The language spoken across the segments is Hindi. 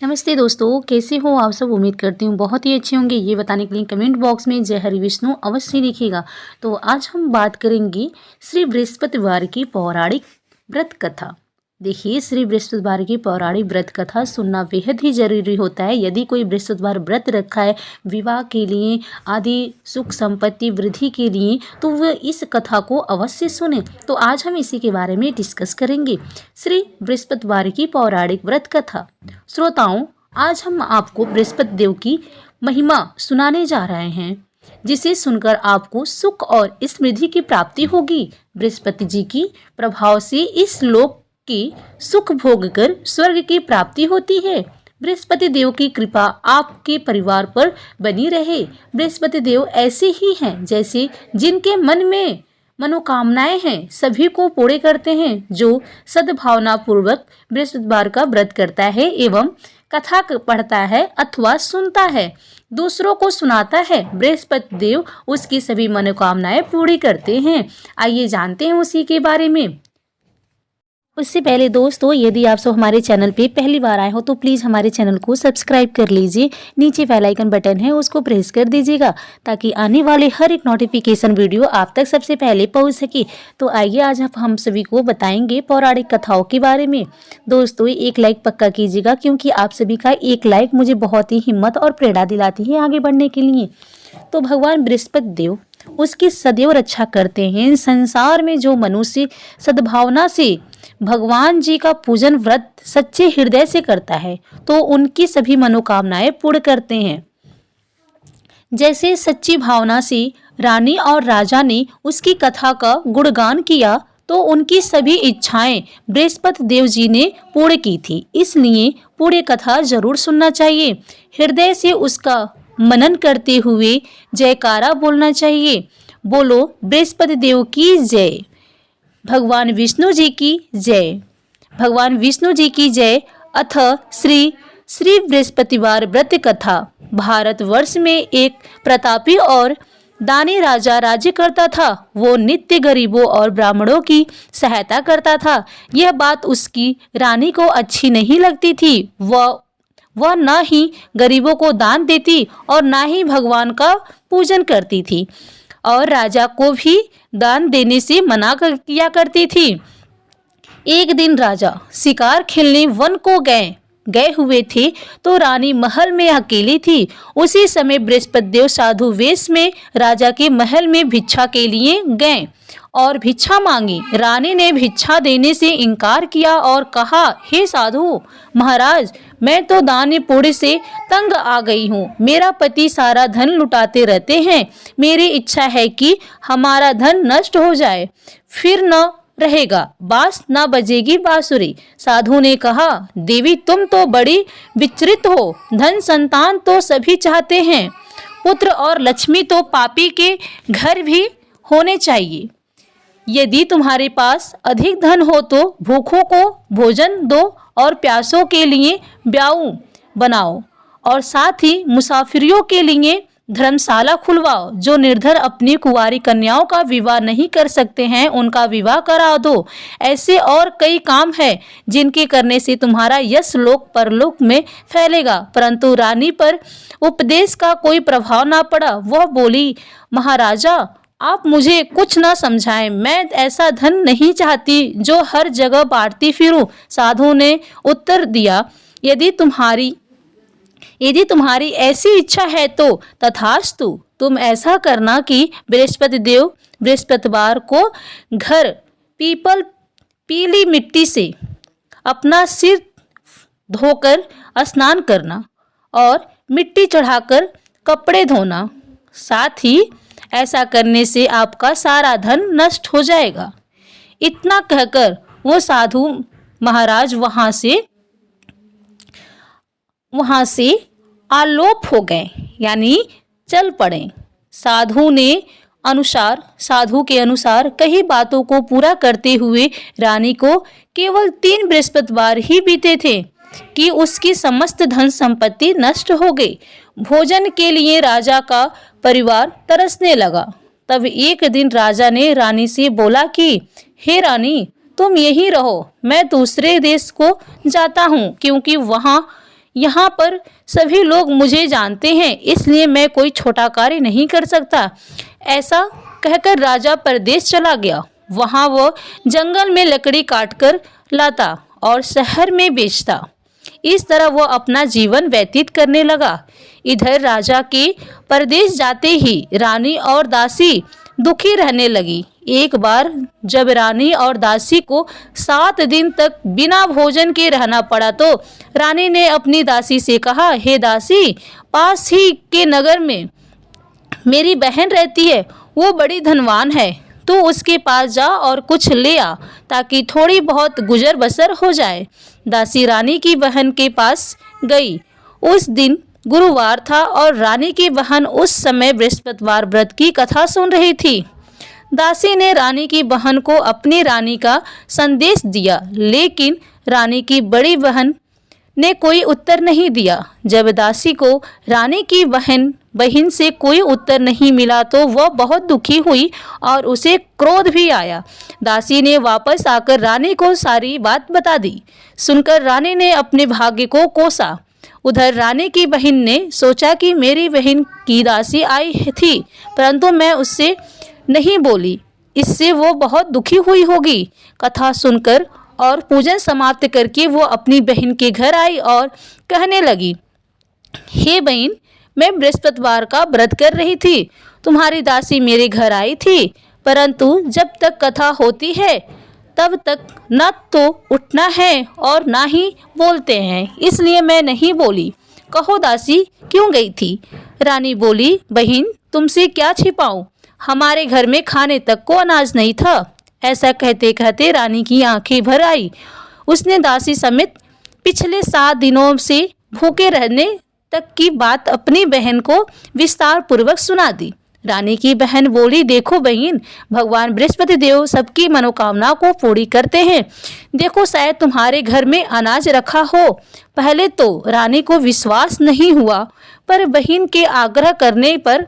नमस्ते दोस्तों, कैसे हो आप सब। उम्मीद करती हूँ बहुत ही अच्छे होंगे। ये बताने के लिए कमेंट बॉक्स में जय हरि विष्णु अवश्य लिखिएगा। तो आज हम बात करेंगे श्री बृहस्पतिवार की पौराणिक व्रत कथा। देखिए, श्री बृहस्पतिवार की पौराणिक व्रत कथा सुनना बेहद ही जरूरी होता है। यदि कोई बृहस्पतिवार व्रत रखा है विवाह के लिए आदि सुख संपत्ति वृद्धि के लिए, तो वह इस कथा को अवश्य सुने। तो आज हम इसी के बारे में डिस्कस करेंगे। श्री बृहस्पतिवार की पौराणिक व्रत कथा। श्रोताओं, आज हम आपको बृहस्पति देव की महिमा सुनाने जा रहे हैं, जिसे सुनकर आपको सुख और समृद्धि की प्राप्ति होगी। बृहस्पति जी की प्रभाव से इस लोक की सुख भोग कर स्वर्ग की प्राप्ति होती है। बृहस्पति देव की कृपा आपके परिवार पर बनी रहे। बृहस्पति देव ऐसे ही हैं जैसे जिनके मन में मनोकामनाएं हैं, सभी को पूरे करते हैं। जो सद्भावना पूर्वक बृहस्पतिवार का व्रत करता है एवं कथा पढ़ता है अथवा सुनता है, दूसरों को सुनाता है, बृहस्पति देव उसकी सभी मनोकामनाएं पूरी करते हैं। आइए जानते हैं उसी के बारे में। उससे पहले दोस्तों, यदि आप सब हमारे चैनल पे पहली बार आए हो तो प्लीज़ हमारे चैनल को सब्सक्राइब कर लीजिए। नीचे बेल आइकन बटन है, उसको प्रेस कर दीजिएगा ताकि आने वाले हर एक नोटिफिकेशन वीडियो आप तक सबसे पहले पहुंच सके। तो आइए आज हम सभी को बताएंगे पौराणिक कथाओं के बारे में। दोस्तों, एक लाइक पक्का कीजिएगा, क्योंकि आप सभी का एक लाइक मुझे बहुत ही हिम्मत और प्रेरणा दिलाती है आगे बढ़ने के लिए। तो भगवान बृहस्पति देव उसकी सदैव रक्षा करते हैं। संसार में जो मनुष्य सद्भावना से भगवान जी का पूजन व्रत सच्चे हृदय से करता है, तो उनकी सभी मनोकामनाएं पूर्ण करते हैं। जैसे सच्ची भावना से रानी और राजा ने उसकी कथा का गुणगान किया, तो उनकी सभी इच्छाएं बृहस्पति देव जी ने पूर्ण की थी। इसलिए पूरी कथा जरूर सुनना चाहिए। हृदय से उसका मनन करते हुए जयकारा बोलना चाहिए। बोलो बृहस्पति देव की जय, भगवान विष्णु जी की जय, भगवान विष्णु जी की जय। अथ श्री बृहस्पतिवार व्रत कथा। भारतवर्ष में एक प्रतापी और दानी राजा राज्य करता था। वो नित्य गरीबों और ब्राह्मणों की सहायता करता था। यह बात उसकी रानी को अच्छी नहीं लगती थी। वह न ही गरीबों को दान देती और न ही भगवान का पूजन करती थी, और राजा को भी दान देने से मना किया करती थी। एक दिन राजा शिकार खेलने वन को गए हुए थे, तो रानी महल में अकेली थी। उसी समय बृहस्पति देव साधु वेश में राजा के महल में भिक्षा के लिए गए और भिक्षा मांगी। रानी ने भिक्षा देने से इनकार किया और कहा, हे साधु महाराज, मैं तो दान पुण्य से तंग आ गई हूँ। मेरा पति सारा धन लुटाते रहते हैं। मेरी इच्छा है कि हमारा धन नष्ट हो जाए, फिर न रहेगा बांस न बजेगी बांसुरी। साधु ने कहा, देवी तुम तो बड़ी विचलित हो। धन संतान तो सभी चाहते हैं, पुत्र और लक्ष्मी तो पापी के घर भी होने चाहिए। यदि तुम्हारे पास अधिक धन हो तो भूखों को भोजन दो और प्यासों के लिए ब्याऊ बनाओ, और साथ ही मुसाफिरों के लिए धर्मशाला खुलवाओ। जो निर्धन अपनी कुंवारी कन्याओं का विवाह नहीं कर सकते हैं, उनका विवाह करा दो। ऐसे और कई काम हैं जिनके करने से तुम्हारा यश लोक परलोक में फैलेगा। परंतु रानी पर उपदेश का कोई प्रभाव ना पड़ा। वह बोली, महाराजा आप मुझे कुछ ना समझाएं। मैं ऐसा धन नहीं चाहती जो हर जगह बांटती फिरूं। साधु ने उत्तर दिया, यदि तुम्हारी ऐसी इच्छा है तो तथास्तु। तुम ऐसा करना कि बृहस्पति देव बृहस्पतिवार को घर पीली मिट्टी से अपना सिर धोकर स्नान करना और मिट्टी चढ़ाकर कपड़े धोना। साथ ही ऐसा करने से आपका सारा धन नष्ट हो जाएगा। इतना कहकर वो साधु महाराज वहां से आलोप हो गए, यानी चल पड़े। साधु के अनुसार कई बातों को पूरा करते हुए रानी को केवल 3 बृहस्पतिवार ही बीते थे कि उसकी समस्त धन संपत्ति नष्ट हो गई। भोजन के लिए राजा का परिवार तरसने लगा। तब एक दिन राजा ने रानी से बोला कि हे रानी, तुम यहीं रहो, मैं दूसरे देश को जाता हूँ, क्योंकि वहाँ यहाँ पर सभी लोग मुझे जानते हैं, इसलिए मैं कोई छोटा कार्य नहीं कर सकता। ऐसा कहकर राजा परदेश चला गया। वहाँ वो जंगल में लकड़ी काटकर लाता और शहर में बेचता। इस तरह वो अपना जीवन व्यतीत करने लगा। इधर राजा के परदेश जाते ही रानी और दासी दुखी रहने लगी। एक बार जब रानी और दासी को 7 दिन तक बिना भोजन के रहना पड़ा तो रानी ने अपनी दासी से कहा, हे दासी, पास ही के नगर में मेरी बहन रहती है, वो बड़ी धनवान है, तू उसके पास जा और कुछ ले आ ताकि थोड़ी बहुत गुजर बसर हो जाए। दासी रानी की बहन के पास गई। उस दिन गुरुवार था और रानी की बहन उस समय बृहस्पतिवार व्रत की कथा सुन रही थी। दासी ने रानी की बहन को अपनी रानी का संदेश दिया, लेकिन रानी की बड़ी बहन ने कोई उत्तर नहीं दिया। जब दासी को रानी की बहन से कोई उत्तर नहीं मिला तो वह बहुत दुखी हुई और उसे क्रोध भी आया। दासी ने वापस आकर रानी को सारी बात बता दी। सुनकर रानी ने अपने भाग्य को कोसा। उधर रानी की बहन ने सोचा कि मेरी बहन की दासी आई थी, परंतु मैं उससे नहीं बोली, इससे वो बहुत दुखी हुई होगी। कथा सुनकर और पूजन समाप्त करके वो अपनी बहन के घर आई और कहने लगी, हे बहन, मैं बृहस्पतिवार का व्रत कर रही थी। तुम्हारी दासी मेरे घर आई थी, परंतु जब तक कथा होती है तब तक न तो उठना है और ना ही बोलते हैं, इसलिए मैं नहीं बोली। कहो दासी, क्यों गई थी? रानी बोली, बहन, तुमसे क्या छिपाऊं, हमारे घर में खाने तक को अनाज नहीं था। ऐसा कहते कहते रानी की आंखें भर आई। उसने दासी समेत पिछले 7 दिनों से भूखे रहने तक की बात अपनी बहन को विस्तार पूर्वक सुना दी। रानी की बहन बोली, देखो बहन, भगवान बृहस्पति देव सबकी मनोकामना को पूरी करते हैं। देखो, शायद तुम्हारे घर में अनाज रखा हो। पहले तो रानी को विश्वास नहीं हुआ, पर बहन के आग्रह करने पर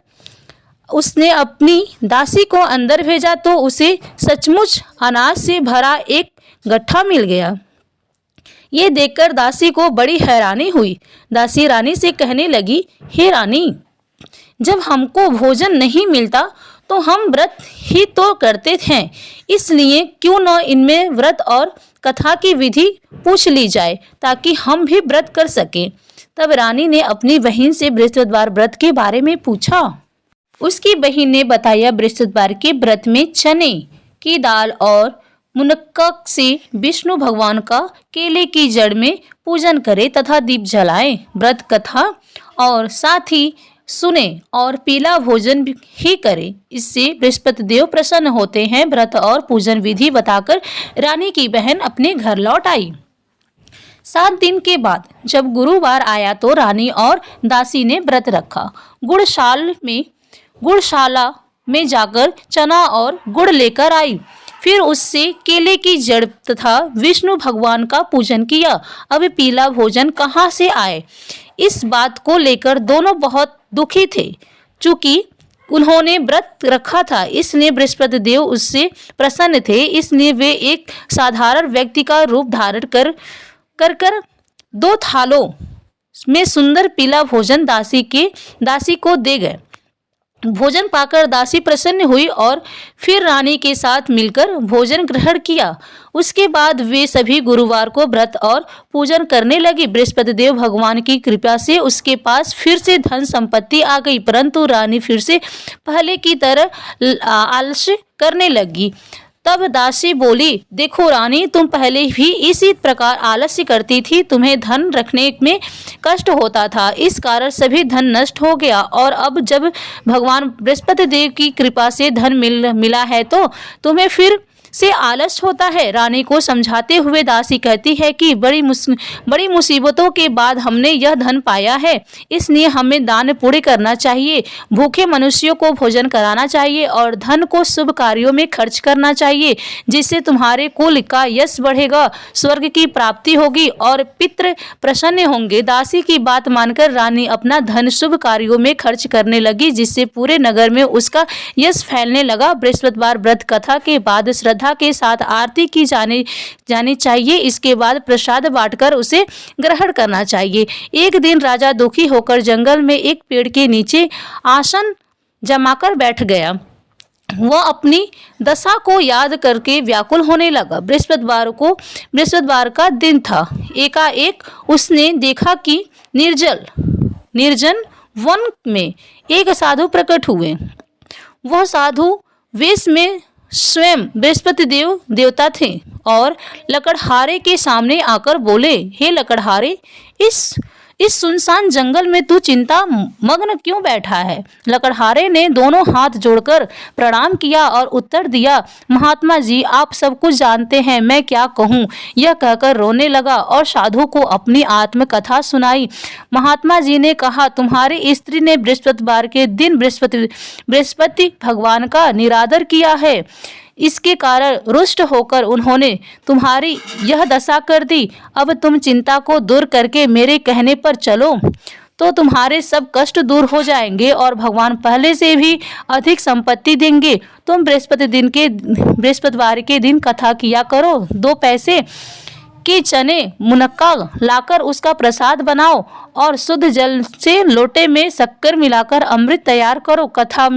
उसने अपनी दासी को अंदर भेजा तो उसे सचमुच अनाज से भरा एक गट्ठा मिल गया। ये देखकर दासी को बड़ी हैरानी हुई। दासी रानी से कहने लगी, हे रानी, जब हमको भोजन नहीं मिलता तो हम व्रत ही तो करते थे, इसलिए क्यों न इनमें व्रत और कथा की विधि पूछ ली जाए ताकि हम भी व्रत कर सकें। तब रानी ने अपनी बहन से बृहस्पतिवार व्रत के बारे में पूछा। उसकी बहन ने बताया, बृहस्पतिवार के व्रत में चने की दाल और मुनक्का से विष्णु भगवान का केले की जड़ में पूजन करे तथा दीप जलाएं। व्रत कथा और साथ ही सुने और पीला भोजन ही करे, इससे बृहस्पति देव प्रसन्न होते हैं। व्रत और पूजन विधि बताकर रानी की बहन अपने घर लौट आई। 7 दिन के बाद जब गुरुवार आया तो रानी और दासी ने व्रत रखा। गुड़शाला में जाकर चना और गुड़ लेकर आई। फिर उससे केले की जड़ तथा विष्णु भगवान का पूजन किया। अब पीला भोजन कहाँ से आए, इस बात को लेकर दोनों बहुत दुखी थे। चूंकि उन्होंने व्रत रखा था, इसलिए बृहस्पति देव उससे प्रसन्न थे, इसलिए वे एक साधारण व्यक्ति का रूप धारण कर 2 थालों में सुंदर पीला भोजन दासी को दे गए। भोजन पाकर दासी प्रसन्न हुई और फिर रानी के साथ मिलकर भोजन ग्रहण किया। उसके बाद वे सभी गुरुवार को व्रत और पूजन करने लगी। बृहस्पति देव भगवान की कृपा से उसके पास फिर से धन संपत्ति आ गई, परंतु रानी फिर से पहले की तरह आलस्य करने लगी। तब दासी बोली, देखो रानी, तुम पहले भी इसी प्रकार आलस्य करती थी, तुम्हें धन रखने में कष्ट होता था, इस कारण सभी धन नष्ट हो गया, और अब जब भगवान बृहस्पति देव की कृपा से धन मिला है तो तुम्हें फिर से आलस होता है। रानी को समझाते हुए दासी कहती है कि बड़ी मुसीबतों के बाद हमने यह धन पाया है, इसलिए हमें दान पुण्य करना चाहिए, भूखे मनुष्यों को भोजन कराना चाहिए और धन को शुभ कार्यों में खर्च करना चाहिए, जिससे तुम्हारे कुल का यश बढ़ेगा, स्वर्ग की प्राप्ति होगी और पितृ प्रसन्न होंगे। दासी की बात मानकर रानी अपना धन शुभ कार्यों में खर्च करने लगी, जिससे पूरे नगर में उसका यश फैलने लगा। बृहस्पतिवार व्रत कथा के बाद श्रद्धा के साथ आरती की जानी चाहिए। इसके बाद प्रसाद बांटकर उसे ग्रहण करना चाहिए। एक दिन राजा दुखी होकर जंगल में एक पेड़ के नीचे आसन जमाकर बैठ गया। वह अपनी दशा को याद करके व्याकुल होने लगा। बृहस्पतिवार का दिन था। एकाएक उसने देखा कि निर्जन वन में एक साधु प्रकट हुए। वह साधु वेश में स्वयं बृहस्पति देवता थे और लकड़हारे के सामने आकर बोले, हे लकड़हारे, इस सुनसान जंगल में तू चिंता मग्न क्यों बैठा है? लकड़हारे ने दोनों हाथ जोड़कर प्रणाम किया और उत्तर दिया, महात्मा जी, आप सब कुछ जानते हैं, मैं क्या कहूँ। यह कहकर रोने लगा और साधु को अपनी आत्मकथा सुनाई। महात्मा जी ने कहा, तुम्हारी स्त्री ने बृहस्पतिवार के दिन बृहस्पति भगवान का निरादर किया है। इसके कारण रुष्ट होकर उन्होंने तुम्हारी यह दशा कर दी। अब तुम चिंता को दूर करके मेरे कहने पर चलो तो तुम्हारे सब कष्ट दूर हो जाएंगे और भगवान पहले से भी अधिक संपत्ति देंगे। तुम बृहस्पतिवार के दिन कथा किया करो। 2 पैसे के चने मुनक्का लाकर उसका प्रसाद बनाओ और शुद्ध जल से लोटे में शक्कर मिलाकर अमृत तैयार करो। कथा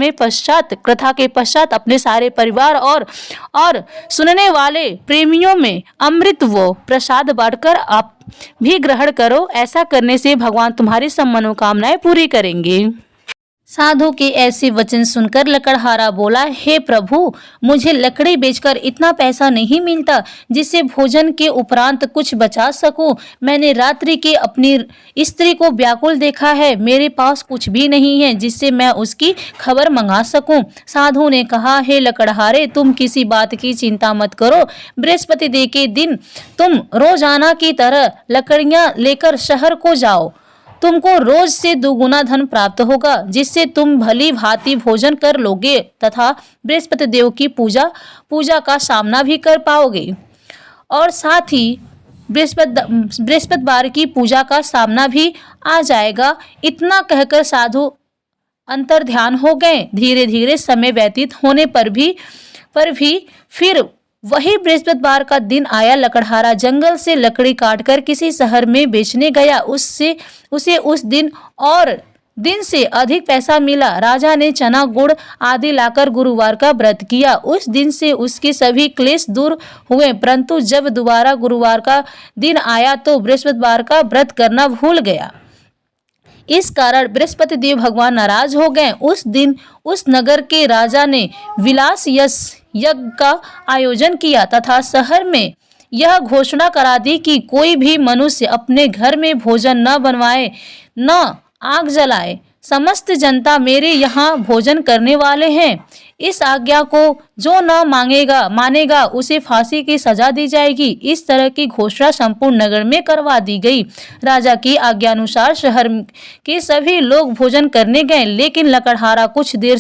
के पश्चात अपने सारे परिवार और सुनने वाले प्रेमियों में अमृत व प्रसाद बांटकर आप भी ग्रहण करो। ऐसा करने से भगवान तुम्हारी सब मनोकामनाएं पूरी करेंगे। साधु के ऐसे वचन सुनकर लकड़हारा बोला, हे प्रभु, मुझे लकड़ी बेचकर इतना पैसा नहीं मिलता जिससे भोजन के उपरांत कुछ बचा सकूं। मैंने रात्रि के अपनी स्त्री को व्याकुल देखा है। मेरे पास कुछ भी नहीं है जिससे मैं उसकी खबर मंगा सकूं। साधु ने कहा, हे लकड़हारे, तुम किसी बात की चिंता मत करो। बृहस्पति देव के दिन तुम रोजाना की तरह लकड़ियां लेकर शहर को जाओ। तुमको रोज से 2 गुना धन प्राप्त होगा जिससे तुम भली भांति भोजन कर लोगे तथा बृहस्पति देव की पूजा का सामना भी कर पाओगे और साथ ही बृहस्पतिवार की पूजा का सामना भी आ जाएगा। इतना कहकर साधु अंतर्ध्यान हो गए। धीरे धीरे समय व्यतीत होने पर भी फिर वही बृहस्पतिवार का दिन आया। लकड़हारा जंगल से लकड़ी काटकर किसी शहर में बेचने गया। उसे उस दिन से अधिक पैसा मिला। राजा ने चना गुड़ आदि लाकर गुरुवार का व्रत किया। उस दिन से उसके सभी क्लेश दूर हुए। परंतु जब दोबारा गुरुवार का दिन आया तो बृहस्पतिवार का व्रत करना भूल गया। इस कारण बृहस्पति देव भगवान नाराज हो गए। उस दिन उस नगर के राजा ने विलास यज्ञ का आयोजन किया तथा शहर में यह घोषणा करा दी कि कोई भी मनुष्य अपने घर में भोजन न बनवाए, न आग जलाए। समस्त जनता मेरे यहाँ भोजन करने वाले हैं। इस आज्ञा को जो न मानेगा उसे फांसी की सजा दी जाएगी। इस तरह की घोषणा संपूर्ण नगर में करवा दी गई। राजा की आज्ञानुसार शहर के सभी लोग भोजन करने गए, लेकिन लकड़हारा कुछ देर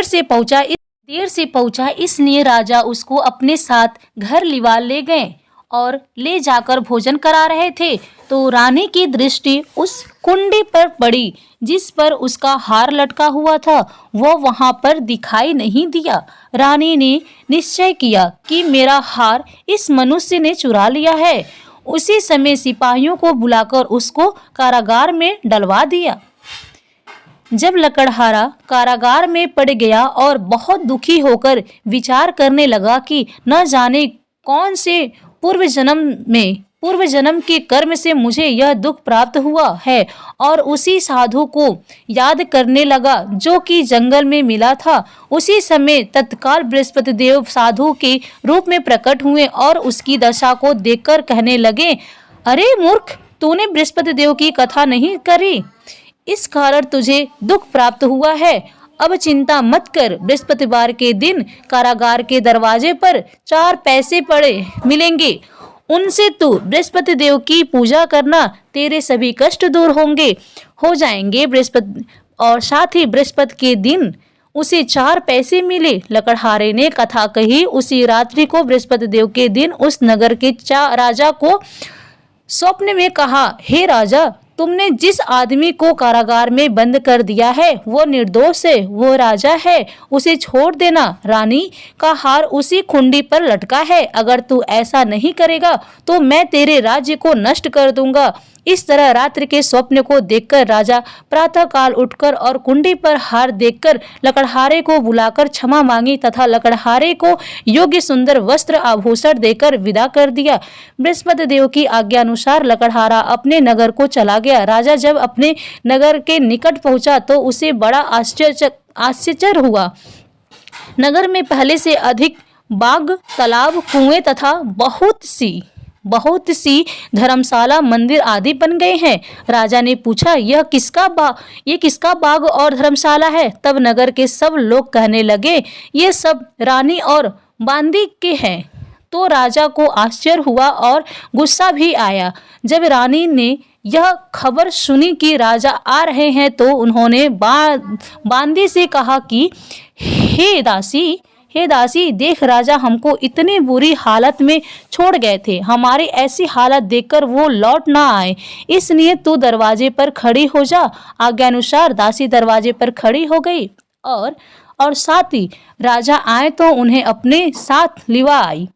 से पहुंचा, इसलिए राजा उसको अपने साथ घर लिवा ले गए और ले जाकर भोजन करा रहे थे तो रानी की दृष्टि उस कुंडी पर पड़ी जिस पर उसका हार लटका हुआ था। वो वहां पर दिखाई नहीं दिया। रानी ने निश्चय किया कि मेरा हार इस मनुष्य ने चुरा लिया है। उसी समय सिपाहियों को बुलाकर उसको कारागार में डलवा दिया। जब लकड़हारा कारागार में पड़ गया और बहुत दुखी होकर विचार करने लगा कि न जाने कौन से पूर्व जन्म के कर्म से मुझे यह दुख प्राप्त हुआ है, और उसी साधु को याद करने लगा जो कि जंगल में मिला था। उसी समय तत्काल बृहस्पति देव साधु के रूप में प्रकट हुए और उसकी दशा को देखकर कहने लगे, अरे मूर्ख, तूने बृहस्पति देव की कथा नहीं करी, इस कारण तुझे दुख प्राप्त हुआ है। अब चिंता मत कर। बृहस्पतिवार के दिन कारागार के दरवाजे पर 4 पैसे पड़े मिलेंगे। उनसे तू बृहस्पति देव की पूजा करना, तेरे सभी कष्ट दूर हो जाएंगे। और साथ ही बृहस्पति के दिन उसे 4 पैसे मिले। लकड़हारे ने कथा कही। उसी रात्रि को बृहस्पति देव के दिन उस नगर के राजा को स्वप्न में कहा, हे राजा, तुमने जिस आदमी को कारागार में बंद कर दिया है वो निर्दोष है, वो राजा है, उसे छोड़ देना। रानी का हार उसी खुंडी पर लटका है। अगर तू ऐसा नहीं करेगा तो मैं तेरे राज्य को नष्ट कर दूंगा। इस तरह रात्रि के स्वप्न को देखकर राजा प्रातः काल उठकर और कुंडी पर हार देखकर लकड़हारे को बुलाकर क्षमा मांगी तथा लकड़हारे को योग्य सुंदर वस्त्र आभूषण देकर विदा कर दिया। बृहस्पति देव की आज्ञा अनुसार लकड़हारा अपने नगर को चला गया। राजा जब अपने नगर के निकट पहुंचा तो उसे बड़ा आश्चर्य हुआ। नगर में पहले से अधिक बाग, तालाब, कुएं तथा बहुत सी धर्मशाला, मंदिर आदि बन गए हैं। राजा ने पूछा, यह किसका बाग और धर्मशाला है? तब नगर के सब लोग कहने लगे, ये सब रानी और बांदी के हैं। तो राजा को आश्चर्य हुआ और गुस्सा भी आया। जब रानी ने यह खबर सुनी कि राजा आ रहे हैं तो उन्होंने बांदी से कहा कि हे दासी, देख राजा हमको इतनी बुरी हालत में छोड़ गए थे। हमारी ऐसी हालत देखकर वो लौट ना आए, इसलिए तू दरवाजे पर खड़ी हो जा। आज्ञानुसार दासी दरवाजे पर खड़ी हो गई और साथ ही राजा आए तो उन्हें अपने साथ लिवा आई।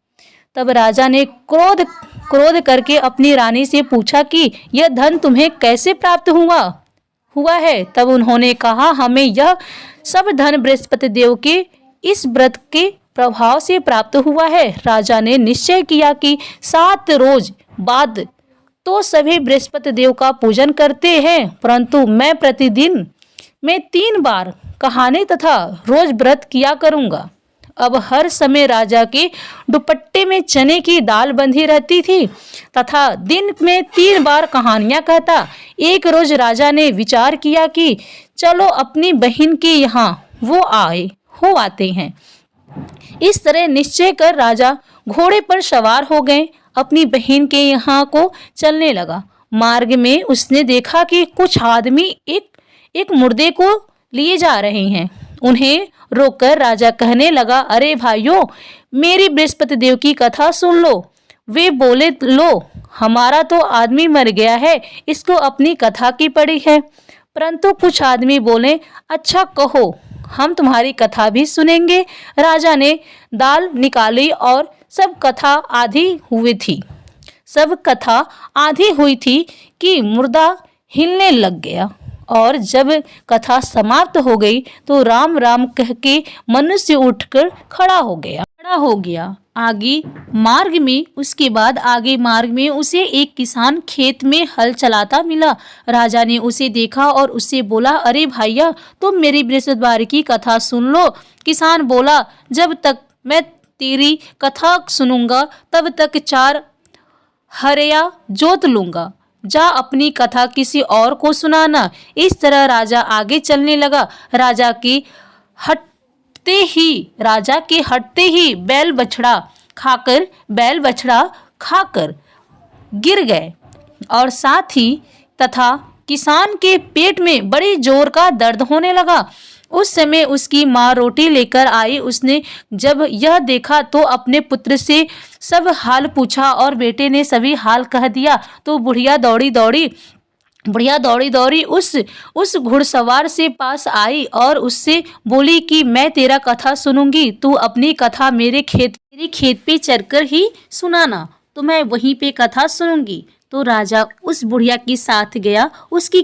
तब राजा ने क्रोध करके अपनी रानी से पूछा कि यह धन तुम्हें कैसे प्राप्त हुआ है? तब उन्होंने कहा, हमें यह सब धन बृहस्पति देव के इस व्रत के प्रभाव से प्राप्त हुआ है। राजा ने निश्चय किया कि 7 रोज बाद तो सभी बृहस्पति देव का पूजन करते हैं, परंतु मैं प्रतिदिन में 3 बार कहानी तथा रोज व्रत किया करूंगा। अब हर समय राजा के दुपट्टे में चने की दाल बंधी रहती थी तथा दिन में 3 बार कहानियां कहता। एक रोज राजा ने विचार किया कि चलो अपनी बहन के यहाँ हो आते हैं। इस तरह निश्चय कर राजा घोड़े पर सवार हो गए, अपनी बहन के यहाँ को चलने लगा। मार्ग में उसने देखा कि कुछ आदमी एक मुर्दे को लिए जा रहे हैं। उन्हें रोककर राजा कहने लगा, अरे भाइयों, मेरी बृहस्पति देव की कथा सुन लो। वे बोले, लो, हमारा तो आदमी मर गया है, इसको अपनी कथा की पड़ी है। परंतु कुछ आदमी बोले, अच्छा कहो, हम तुम्हारी कथा भी सुनेंगे। राजा ने दाल निकाली और सब कथा आधी हुई थी कि मुर्दा हिलने लग गया। और जब कथा समाप्त हो गई तो राम राम कह के मनुष्य उठकर खड़ा हो गया। आगे मार्ग में उसे एक किसान खेत में हल चलाता मिला। राजा ने उसे देखा और उससे बोला, अरे भैया, तुम मेरी बृहस्पतिवार की कथा सुन लो। किसान बोला, जब तक मैं तेरी कथा सुनूंगा तब तक 4 हरिया जोत लूंगा। जा अपनी कथा किसी और को सुनाना। इस तरह राजा आगे चलने लगा। राजा के हटते ही बैल बछड़ा खाकर गिर गए और साथ ही तथा किसान के पेट में बड़ी जोर का दर्द होने लगा। उस समय उसकी माँ रोटी लेकर आई। उसने जब यह देखा तो अपने पुत्र से सब हाल पूछा और बेटे ने सभी हाल कह दिया। तो बुढ़िया दौड़ी दौड़ी उस घुड़सवार से पास आई और उससे बोली कि मैं तेरा कथा सुनूंगी, तू अपनी कथा मेरे खेत पे चढ़कर ही सुनाना, तो मैं वहीं पे कथा सुनूंगी। तो राजा उस बुढ़िया के साथ गया उसकी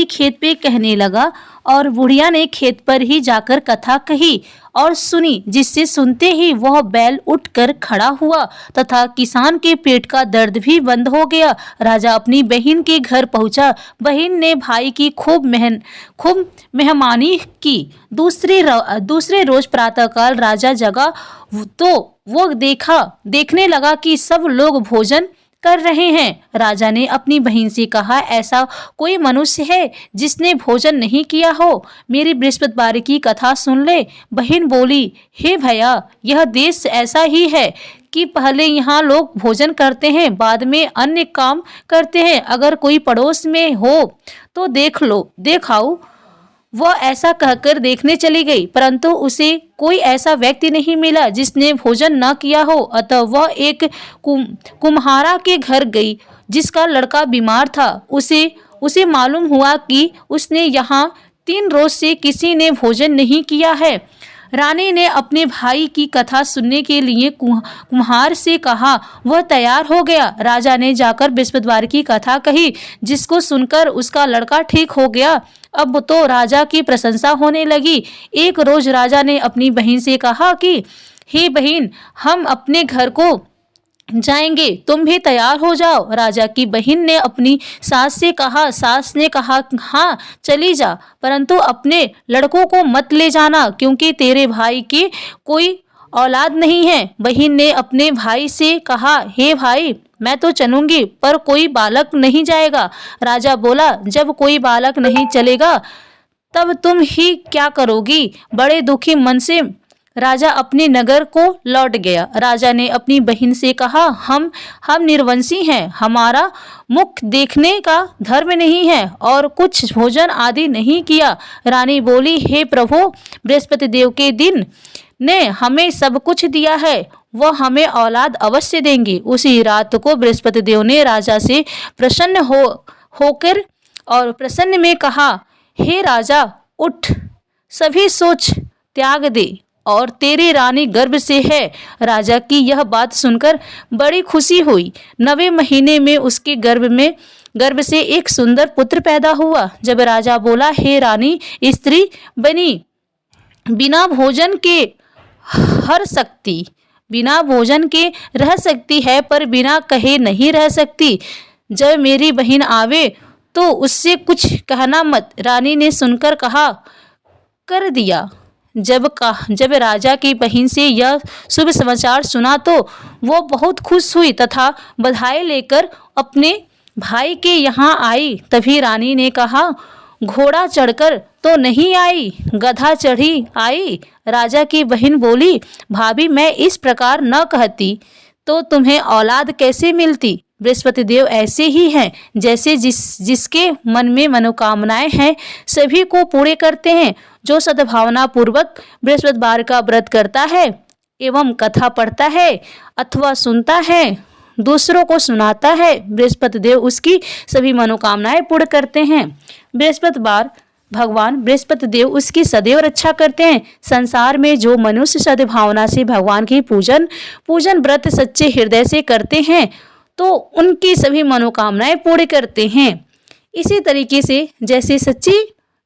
खेत पे कहने लगा और बुढ़िया ने खेत पर ही जाकर कथा कही और सुनी, जिससे सुनते ही वह बैल उठकर खड़ा हुआ तथा किसान के पेट का दर्द भी बंद हो गया। राजा अपनी बहन के घर पहुंचा। बहन ने भाई की खूब मेहमानी की। दूसरे रोज प्रातःकाल राजा जगा तो वो देखने लगा कि सब लोग भोजन कर रहे हैं। राजा ने अपनी बहन से कहा, ऐसा कोई मनुष्य है जिसने भोजन नहीं किया हो? मेरी बृहस्पतिवार की कथा सुन ले। बहन बोली, हे भैया, यह देश ऐसा ही है कि पहले यहाँ लोग भोजन करते हैं, बाद में अन्य काम करते हैं। अगर कोई पड़ोस में हो तो देखाओ। वह ऐसा कहकर देखने चली गई, परंतु उसे कोई ऐसा व्यक्ति नहीं मिला जिसने भोजन न किया हो। अतः वह एक कुम्हारा के घर गई जिसका लड़का बीमार था। उसे मालूम हुआ कि उसने यहाँ 3 रोज से किसी ने भोजन नहीं किया है। रानी ने अपने भाई की कथा सुनने के लिए कुम्हार से कहा। वह तैयार हो गया। राजा ने जाकर बृहस्पतिवार की कथा कही, जिसको सुनकर उसका लड़का ठीक हो गया। अब तो राजा की प्रशंसा होने लगी। एक रोज राजा ने अपनी बहन से कहा कि हे बहन, हम अपने घर को जाएंगे, तुम भी तैयार हो जाओ। राजा की बहन ने अपनी सास से कहा। सास ने कहा, हाँ चली जा, परंतु अपने लड़कों को मत ले जाना, क्योंकि तेरे भाई की कोई औलाद नहीं है। बहन ने अपने भाई से कहा, हे भाई, मैं तो चलूंगी, पर कोई बालक नहीं जाएगा। राजा बोला, जब कोई बालक नहीं चलेगा तब तुम ही क्या करोगी। बड़े दुखी मन से राजा अपने नगर को लौट गया। राजा ने अपनी बहन से कहा, हम निर्वंशी हैं, हमारा मुख देखने का धर्म नहीं है और कुछ भोजन आदि नहीं किया। रानी बोली, हे प्रभु, बृहस्पति देव के दिन ने हमें सब कुछ दिया है, वह हमें औलाद अवश्य देंगे। उसी रात को बृहस्पति देव ने राजा से प्रसन्न होकर और प्रसन्न में कहा, हे राजा, उठ, सभी सोच त्याग दे और तेरी रानी गर्भ से है। राजा की यह बात सुनकर बड़ी खुशी हुई। 9वें महीने में उसके गर्भ से एक सुंदर पुत्र पैदा हुआ। जब राजा बोला, हे रानी, स्त्री बनी बिना भोजन के रह सकती है, पर बिना कहे नहीं रह सकती। जब मेरी बहन आवे तो उससे कुछ कहना मत। रानी ने सुनकर कहा, कर दिया। जब राजा की बहन से यह शुभ समाचार सुना तो वो बहुत खुश हुई तथा बधाई लेकर अपने भाई के यहाँ आई। तभी रानी ने कहा, घोड़ा चढ़कर तो नहीं आई, गधा चढ़ी आई। राजा की बहन बोली, भाभी, मैं इस प्रकार न कहती तो तुम्हें औलाद कैसे मिलती। बृहस्पति देव ऐसे ही हैं, जैसे जिसके मन में मनोकामनाएं हैं सभी को पूरे करते हैं। जो सद्भावना पूर्वक बृहस्पतिवार का व्रत करता है एवं कथा पढ़ता है अथवा सुनता है, दूसरों को सुनाता है, बृहस्पति देव उसकी सभी मनोकामनाएं पूर्ण करते हैं। बृहस्पतिवार भगवान बृहस्पति देव उसकी सदैव रक्षा करते हैं। संसार में जो मनुष्य सद्भावना से भगवान की पूजन व्रत सच्चे हृदय से करते हैं तो उनकी सभी मनोकामनाएं पूरी करते हैं। इसी तरीके से जैसे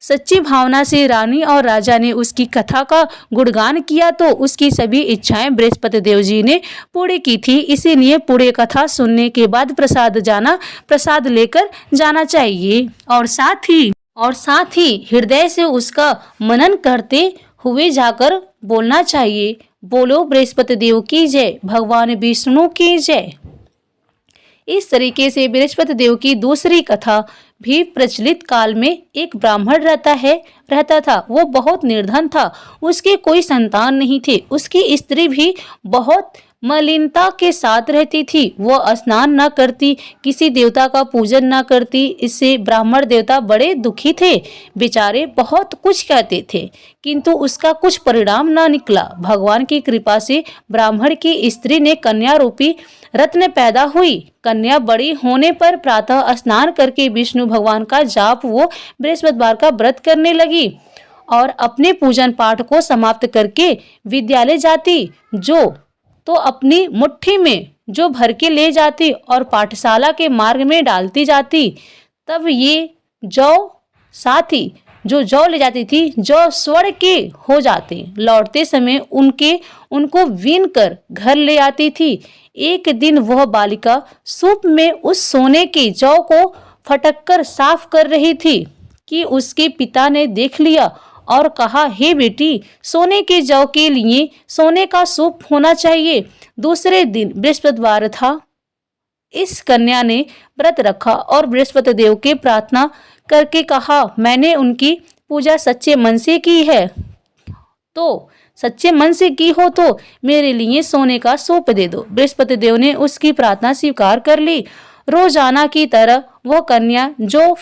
सच्ची भावना से रानी और राजा ने उसकी कथा का गुणगान किया तो उसकी सभी इच्छाएं बृहस्पति देव जी ने पूरी की थी। इसीलिए पूरी कथा सुनने के बाद प्रसाद लेकर जाना चाहिए और साथ ही हृदय से उसका मनन करते हुए जाकर बोलना चाहिए, बोलो ब्रहस्पति देव की जय, भगवान विष्णु की जय। इस तरीके से बृहस्पति देव की दूसरी कथा भी प्रचलित काल में एक ब्राह्मण रहता था। वो बहुत निर्धन था, उसके कोई संतान नहीं थे। उसकी स्त्री भी बहुत मलिनता के साथ रहती थी। वो स्नान न करती, किसी देवता का पूजन न करती। इससे ब्राह्मण देवता बड़े दुखी थे। बेचारे बहुत कुछ कहते थे किंतु उसका कुछ परिणाम न निकला। भगवान की कृपा से ब्राह्मण की स्त्री ने कन्या रूपी रत्न पैदा हुई। कन्या बड़ी होने पर प्रातः स्नान करके विष्णु भगवान का जाप वो बृहस्पतिवार का व्रत करने लगी और अपने पूजन पाठ को समाप्त करके विद्यालय जाती, जो तो अपनी मुट्ठी में जो भर के ले जाती और पाठशाला के मार्ग में डालती जाती। तब ये साथी जो जौ ले जाती थी, जौ स्वर्ण के हो जाते। लौटते समय उनको बीन कर घर ले आती थी। एक दिन वह बालिका सूप में उस सोने के जौ को फटककर साफ कर रही थी कि उसके पिता ने देख लिया और कहा, हे बेटी, सोने के जौ के लिए सोने का सूप होना चाहिए। दूसरे दिन बृहस्पतिवार था। इस कन्या ने व्रत रखा और बृहस्पति देव के प्रार्थना करके कहा, मैंने उनकी पूजा सच्चे मन से की है, तो सच्चे मन से की हो तो मेरे लिए सोने का सूप दे दो। बृहस्पति देव ने उसकी प्रार्थना स्वीकार कर ली। रोजाना की तरह वह कन्या जो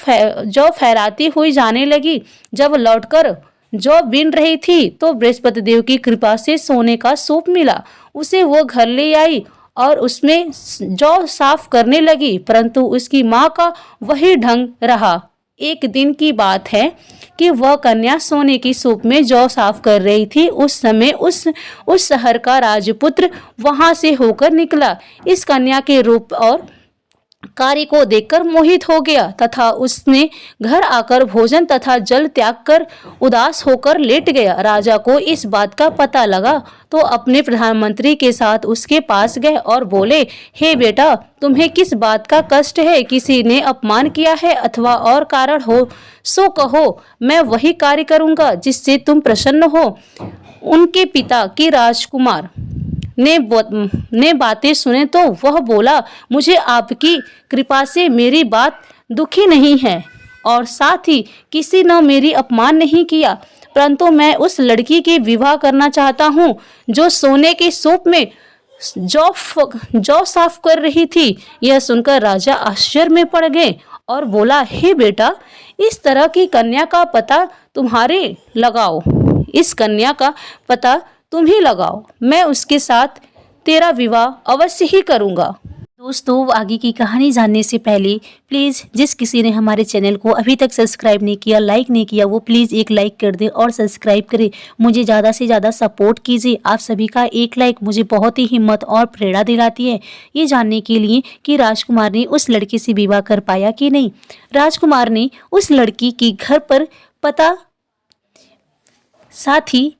फहराती हुई जाने लगी। जब लौटकर जो बीन रही थी तो बृहस्पति देव की कृपा से सोने का सूप मिला। उसे वो घर ले आई और उसमें जौ साफ करने लगी, परंतु उसकी माँ का वही ढंग रहा। एक दिन की बात है कि वह कन्या सोने की सूप में जौ साफ कर रही थी। उस समय उस शहर का राजपुत्र वहां से होकर निकला। इस कन्या के रूप और कार्य को देखकर मोहित हो गया तथा उसने घर आकर भोजन तथा जल त्याग कर उदास होकर लेट गया। राजा को इस बात का पता लगा तो अपने प्रधानमंत्री के साथ उसके पास गए और बोले, हे बेटा, तुम्हें किस बात का कष्ट है? किसी ने अपमान किया है अथवा और कारण हो सो कहो, मैं वही कार्य करूंगा जिससे तुम प्रसन्न हो। उनके पिता की राजकुमार ने बातें सुने तो वह बोला, मुझे आपकी कृपा से मेरी बात दुखी नहीं है और साथ ही किसी ने मेरी अपमान नहीं किया, परंतु मैं उस लड़की के विवाह करना चाहता हूँ जो सोने के सूप में जौ साफ कर रही थी। यह सुनकर राजा आश्चर्य में पड़ गए और बोला, हे बेटा, इस तरह की कन्या का पता तुम्हारे लगाओ, इस कन्या का पता तुम ही लगाओ, मैं उसके साथ तेरा विवाह अवश्य ही करूंगा। दोस्तों, आगे की कहानी जानने से पहले प्लीज़ जिस किसी ने हमारे चैनल को अभी तक सब्सक्राइब नहीं किया, लाइक नहीं किया, वो प्लीज़ एक लाइक कर दे और सब्सक्राइब करें। मुझे ज़्यादा से ज़्यादा सपोर्ट कीजिए। आप सभी का एक लाइक मुझे बहुत ही हिम्मत और प्रेरणा दिलाती है ये जानने के लिए कि राजकुमार ने उस लड़की से विवाह कर पाया कि नहीं। राजकुमार ने उस लड़की के घर पर पता, साथ ही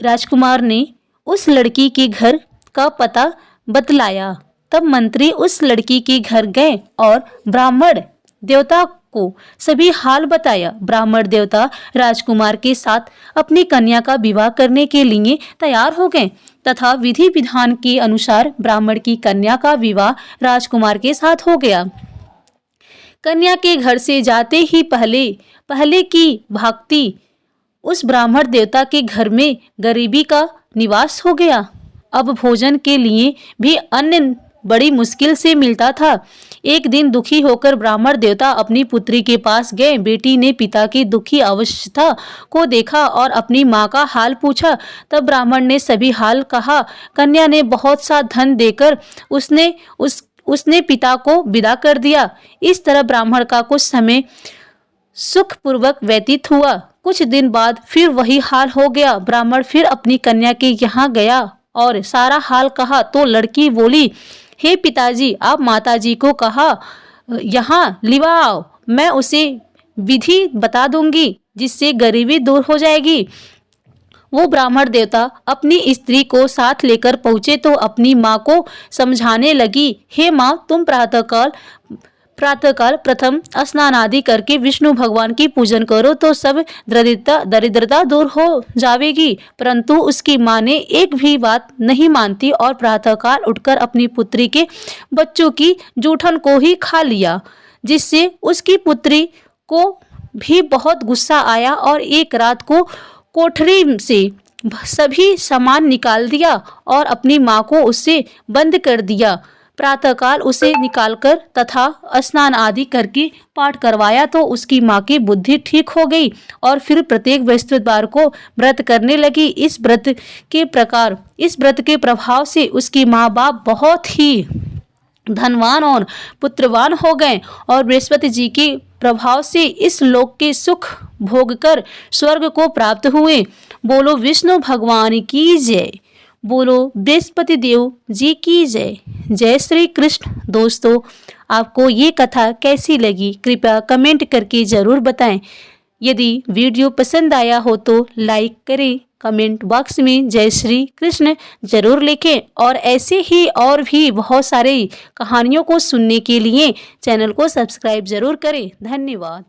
राजकुमार ने उस लड़की के घर का पता बतलाया। तब मंत्री उस लड़की के घर गए और ब्राह्मण देवता को सभी हाल बताया। ब्राह्मण देवता राजकुमार के साथ अपनी कन्या का विवाह करने के लिए तैयार हो गए तथा विधि विधान के अनुसार ब्राह्मण की कन्या का विवाह राजकुमार के साथ हो गया। कन्या के घर से जाते ही पहले की भांति उस ब्राह्मण देवता के घर में गरीबी का निवास हो गया। अब भोजन के लिए भी अन्न बड़ी मुश्किल से मिलता था। एक दिन दुखी होकर ब्राह्मण देवता अपनी पुत्री के पास गए। बेटी ने पिता की दुखी अवस्था को देखा और अपनी माँ का हाल पूछा। तब ब्राह्मण ने सभी हाल कहा। कन्या ने बहुत सा धन देकर उसने पिता को विदा कर दिया। इस तरह ब्राह्मण का कुछ समय सुखपूर्वक व्यतीत हुआ। कुछ दिन बाद फिर वही हाल हो गया। ब्राह्मण फिर अपनी कन्या के यहाँ गया और सारा हाल कहा तो लड़की बोली, हे पिताजी, आप माताजी को कहा यहाँ लिवाओ, मैं उसे विधि बता दूंगी जिससे गरीबी दूर हो जाएगी। वो ब्राह्मण देवता अपनी स्त्री को साथ लेकर पहुंचे तो अपनी माँ को समझाने लगी, हे माँ, तुम प्रातःकाल प्रथम स्नान आदि करके विष्णु भगवान की पूजन करो तो सब दरिद्रता दूर हो जाएगी। परंतु उसकी माँ ने एक भी बात नहीं मानती और प्रातःकाल उठकर अपनी पुत्री के बच्चों की जूठन को ही खा लिया, जिससे उसकी पुत्री को भी बहुत गुस्सा आया और एक रात को कोठरी से सभी सामान निकाल दिया और अपनी माँ को उससे बंद कर दिया। प्रातःकाल उसे निकालकर तथा स्नान आदि करके पाठ करवाया तो उसकी माँ की बुद्धि ठीक हो गई और फिर प्रत्येक बृहस्पतिवार को व्रत करने लगी। इस व्रत के प्रभाव से उसकी माँ बाप बहुत ही धनवान और पुत्रवान हो गए और बृहस्पति जी के प्रभाव से इस लोक के सुख भोगकर स्वर्ग को प्राप्त हुए। बोलो विष्णु भगवान की जय, बोलो बृहस्पति देव जी की जय। जय श्री कृष्ण। दोस्तों, आपको ये कथा कैसी लगी कृपया कमेंट करके ज़रूर बताएं। यदि वीडियो पसंद आया हो तो लाइक करें, कमेंट बॉक्स में जय श्री कृष्ण जरूर लिखें और ऐसे ही और भी बहुत सारे कहानियों को सुनने के लिए चैनल को सब्सक्राइब जरूर करें। धन्यवाद।